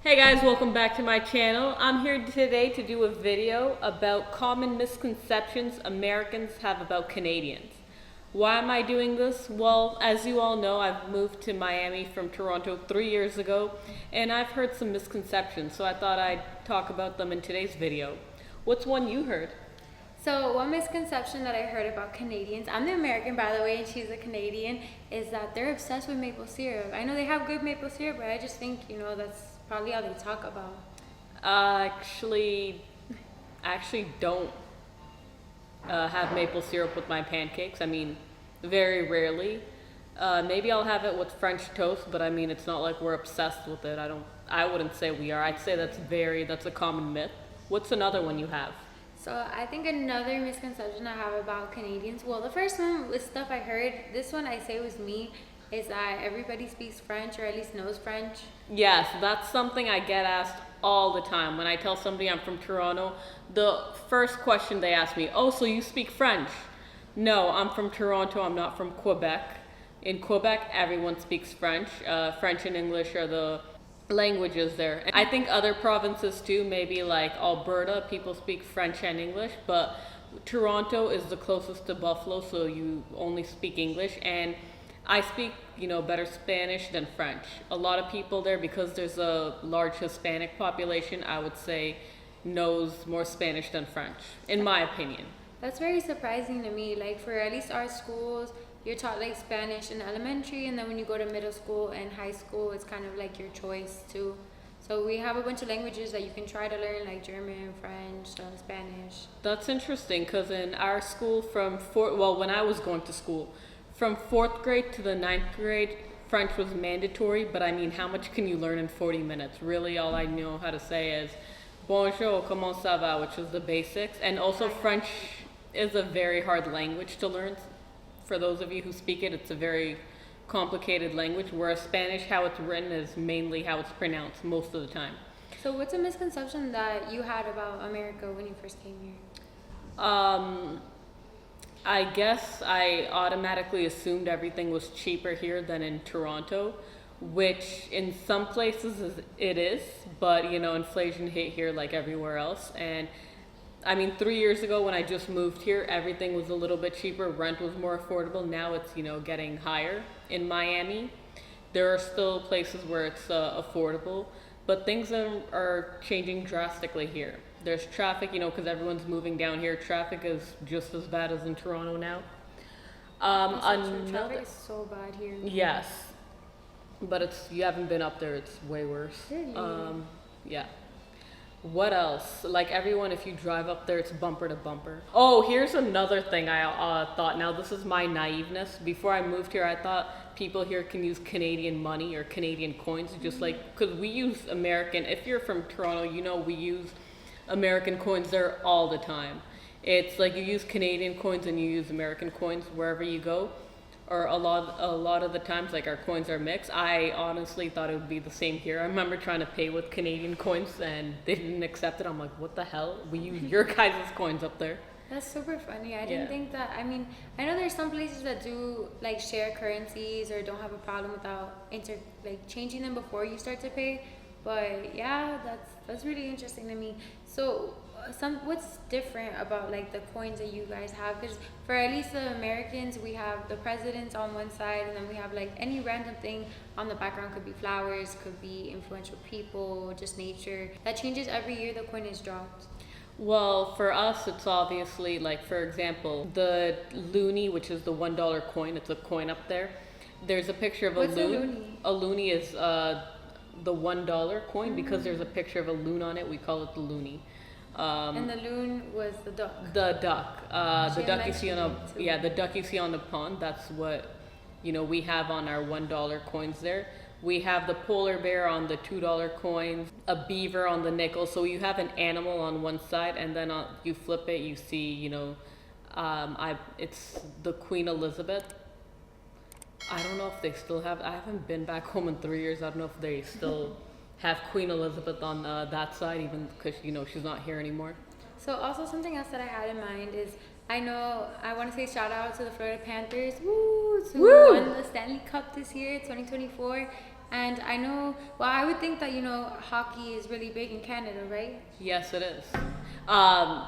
Hey guys, welcome back to my channel. I'm here today to do a video about common misconceptions Americans have about Canadians. Why am I doing this? Well, as you all know, I've moved to Miami from Toronto 3 years ago, and I've heard some misconceptions, so I thought I'd talk about them in today's video. What's one you heard? So one misconception that I heard about Canadians, I'm the American by the way, and she's a Canadian, is that they're obsessed with maple syrup. I know they have good maple syrup, but I just think, that's probably all they talk about. I actually don't have maple syrup with my pancakes. I mean, very rarely. Maybe I'll have it with French toast, but I mean, it's not like we're obsessed with it. I wouldn't say we are. I'd say that's a common myth. What's another one you have? So I think another misconception I have about Canadians, well, the first one was stuff I heard. This one I say was me, is that everybody speaks French or at least knows French. Yes, that's something I get asked all the time. When I tell somebody I'm from Toronto, the first question they ask me, oh, so you speak French? No, I'm from Toronto, I'm not from Quebec. In Quebec, everyone speaks French. French and English are the languages there. And I think other provinces too, maybe like Alberta, people speak French and English, but Toronto is the closest to Buffalo, so you only speak English. And I speak, better Spanish than French. A lot of people there, because there's a large Hispanic population, I would say knows more Spanish than French, in my opinion. That's very surprising to me. Like for at least our schools, you're taught like Spanish in elementary, and then when you go to middle school and high school, it's kind of like your choice too. So we have a bunch of languages that you can try to learn, like German, French, Spanish. That's interesting, because in our school when I was going to school, from 4th grade to the 9th grade, French was mandatory, but I mean, how much can you learn in 40 minutes? Really, all I know how to say is bonjour, comment ça va, which is the basics. And also French is a very hard language to learn. For those of you who speak it, it's a very complicated language, whereas Spanish, how it's written is mainly how it's pronounced most of the time. So what's a misconception that you had about America when you first came here? I guess I automatically assumed everything was cheaper here than in Toronto, which in some places it is, but inflation hit here like everywhere else. And I mean, 3 years ago when I just moved here, everything was a little bit cheaper. Rent was more affordable. Now it's, getting higher in Miami. There are still places where it's affordable, but things are changing drastically here. There's traffic, because everyone's moving down here. Traffic is just as bad as in Toronto now. Traffic is so bad here. Yes, but you haven't been up there. It's way worse. Really? Yeah. What else? Like everyone, if you drive up there, it's bumper to bumper. Oh, here's another thing I thought. Now, this is my naiveness. Before I moved here, I thought people here can use Canadian money or Canadian coins, just like, because we use American. If you're from Toronto, we use American coins there all the time. It's like you use Canadian coins and you use American coins wherever you go, or a lot of the times, like, our coins are mixed. I honestly thought it would be the same here. I remember trying to pay with Canadian coins and they didn't accept it. I'm like, what the hell? We use your guys' coins up there. That's super funny. I didn't think that. I mean, I know there's some places that do like share currencies or don't have a problem without changing them before you start to pay. But yeah, that's really interesting to me. So what's different about like the coins that you guys have? Because for at least the Americans, we have the presidents on one side, and then we have like any random thing on the background. Could be flowers, could be influential people, just nature. That changes every year the coin is dropped. Well, for us, it's obviously, like, for example, the loonie, which is the $1 coin. It's a coin up there. There's a picture of a What's loon. A loonie is the $1 coin, because there's a picture of a loon on it. We call it the loonie. And the loon was the duck. The duck. The duck you see the duck you see on the pond. That's what we have on our $1 coins there. We have the polar bear on the $2 coins, a beaver on the nickel. So you have an animal on one side, and then you flip it, you see it's the Queen Elizabeth. I don't know if they still have. I haven't been back home in 3 years. I don't know if they still have Queen Elizabeth on that side, even because she's not here anymore. So also something else that I had in mind is I want to say shout out to the Florida Panthers, who won the Stanley Cup this year, 2024. And I know, well, I would think that, hockey is really big in Canada, right? Yes, it is. Um,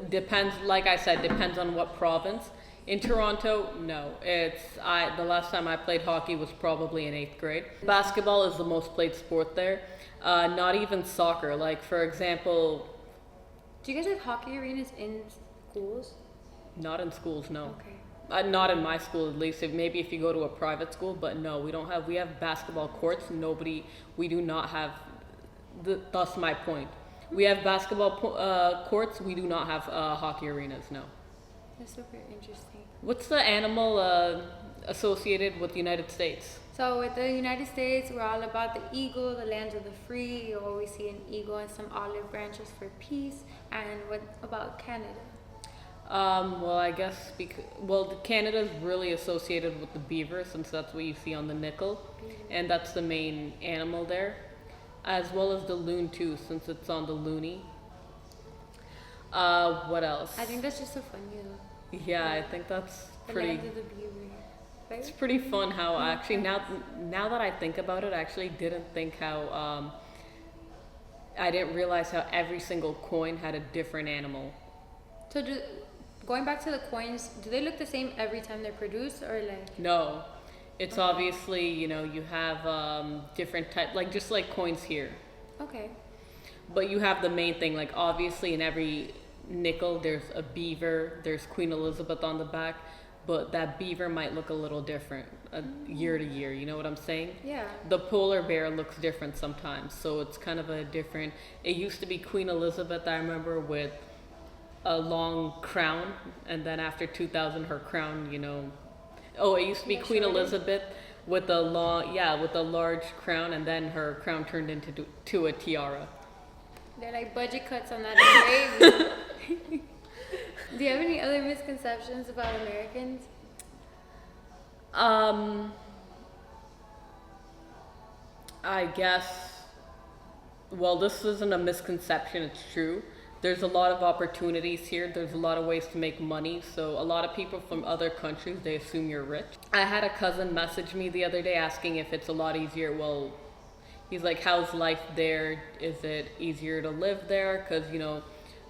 Depends, like I said, depends on what province. In Toronto, no. The last time I played hockey was probably in eighth grade. Basketball is the most played sport there. Not even soccer. Like for example, Do you guys have hockey arenas in schools? not in schools, no. Okay. Not in my school at least. Maybe if you go to a private school, but no, we don't have. We have basketball courts. We do not have. Thus my point. We have basketball courts. We do not have hockey arenas. No. That's super interesting. What's the animal associated with the United States? So with the United States, we're all about the eagle, the lands of the free. You always see an eagle and some olive branches for peace. And what about Canada? Well, I guess Canada's really associated with the beaver since that's what you see on the nickel, and that's the main animal there, as well as the loon too, since it's on the loonie. What else? I think that's just so funny though. Yeah, I think that's The pretty. lands of the beaver, right? It's pretty fun how actually now that I think about it, I actually didn't think how I didn't realize how every single coin had a different animal. So going back to the coins, do they look the same every time they're produced, or like? No, it's obviously you have different type just like coins here, Okay. but you have the main thing like obviously in every nickel there's a beaver, there's Queen Elizabeth on the back, but that beaver might look a little different year to year. You know what I'm saying? Yeah. The polar bear looks different sometimes, so it's kind of a different. It used to be Queen Elizabeth, I remember, with a long crown, and then after 2000 her crown it used to be Queen Elizabeth with a large crown, and then her crown turned into to a tiara. They're like budget cuts on that engraving. Do you have any other misconceptions about Americans? I guess, well, this isn't a misconception, it's true. There's a lot of opportunities here. There's a lot of ways to make money. So a lot of people from other countries, they assume you're rich. I had a cousin message me the other day asking if it's a lot easier. Well, he's like, how's life there? Is it easier to live there? Because,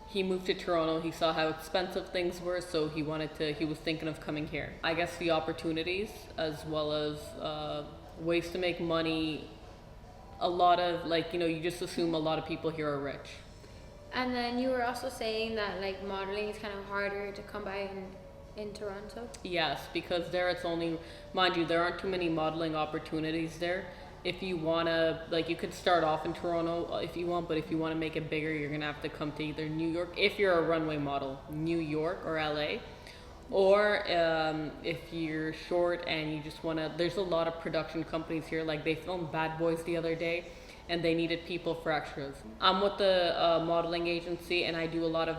he moved to Toronto. He saw how expensive things were. So he was thinking of coming here. I guess the opportunities as well as ways to make money. A lot of, you just assume a lot of people here are rich. And then you were also saying that like modeling is kind of harder to come by in Toronto. Yes, because there it's only, mind you, there aren't too many modeling opportunities there. If you wanna, you could start off in Toronto if you want, but if you want to make it bigger, you're gonna have to come to either New York, if you're a runway model, New York or LA, or if you're short and you just wanna. There's a lot of production companies here. Like they filmed Bad Boys the other day, and they needed people for extras. I'm with the modeling agency, and I do a lot of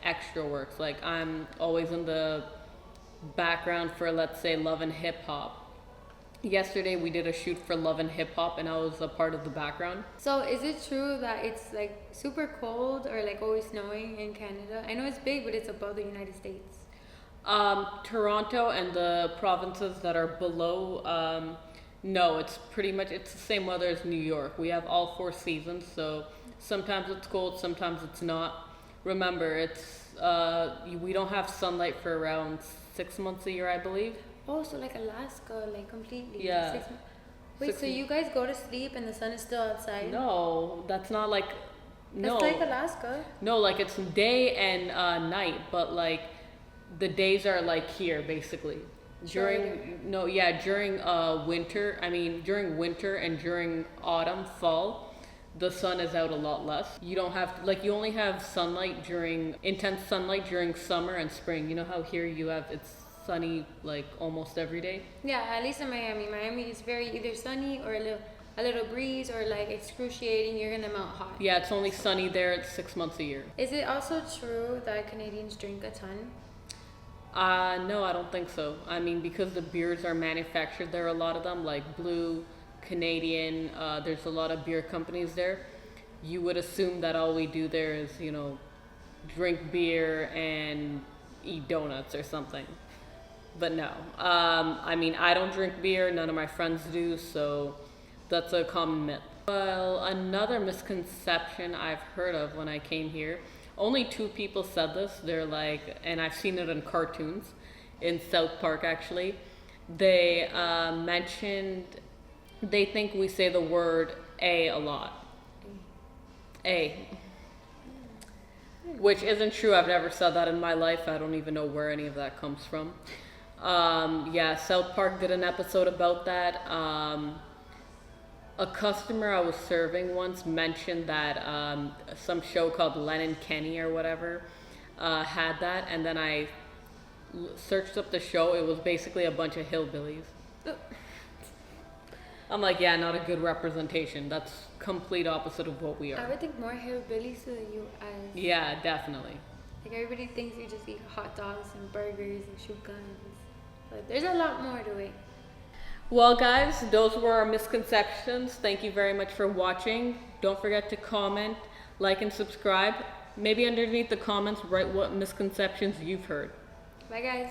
extra works. Like I'm always in the background for, let's say, Love and Hip Hop. Yesterday we did a shoot for Love and Hip Hop, and I was a part of the background. So is it true that it's super cold or always snowing in Canada? I know it's big, but it's above the United States. Toronto and the provinces that are below, no, it's the same weather as New York. We have all 4 seasons, so sometimes it's cold, sometimes it's not. Remember, we don't have sunlight for around 6 months a year, I believe. Oh, so like Alaska, completely. Yeah. 6 months. Wait, so you guys go to sleep and the sun is still outside? No, that's not no. That's like Alaska. No, it's day and night, but the days are here basically. During winter, during winter and during autumn, fall, the sun is out a lot less. You don't have you only have intense sunlight during summer and spring. You know how here it's sunny almost every day? Yeah, at least in Miami. Miami is very either sunny or a little breeze or excruciating. You're gonna melt hot. Yeah, it's only sunny there. It's 6 months a year. Is it also true that Canadians drink a ton? No, I don't think so. Because the beers are manufactured there, a lot of them, Blue, Canadian, there's a lot of beer companies there. You would assume that all we do there is, drink beer and eat donuts or something. But no. I don't drink beer, none of my friends do, so That's a common myth. Well, another misconception I've heard of when I came here, only two people said this. They're like, and I've seen it in cartoons in South Park actually. They mentioned, they think we say the word a lot. A. Which isn't true. I've never said that in my life. I don't even know where any of that comes from. Yeah, South Park did an episode about that. A customer I was serving once mentioned that some show called Len and Kenny or whatever had that, and then I searched up the show. It was basically a bunch of hillbillies. I'm like, yeah, not a good representation. That's complete opposite of what we I are. would think more hillbillies to the U.S. Yeah, definitely. Like everybody thinks you just eat hot dogs and burgers and shoot guns, but there's a lot more to it. Well, guys, those were our misconceptions. Thank you very much for watching. Don't forget to comment, like, and subscribe. Maybe underneath the comments, write what misconceptions you've heard. Bye, guys.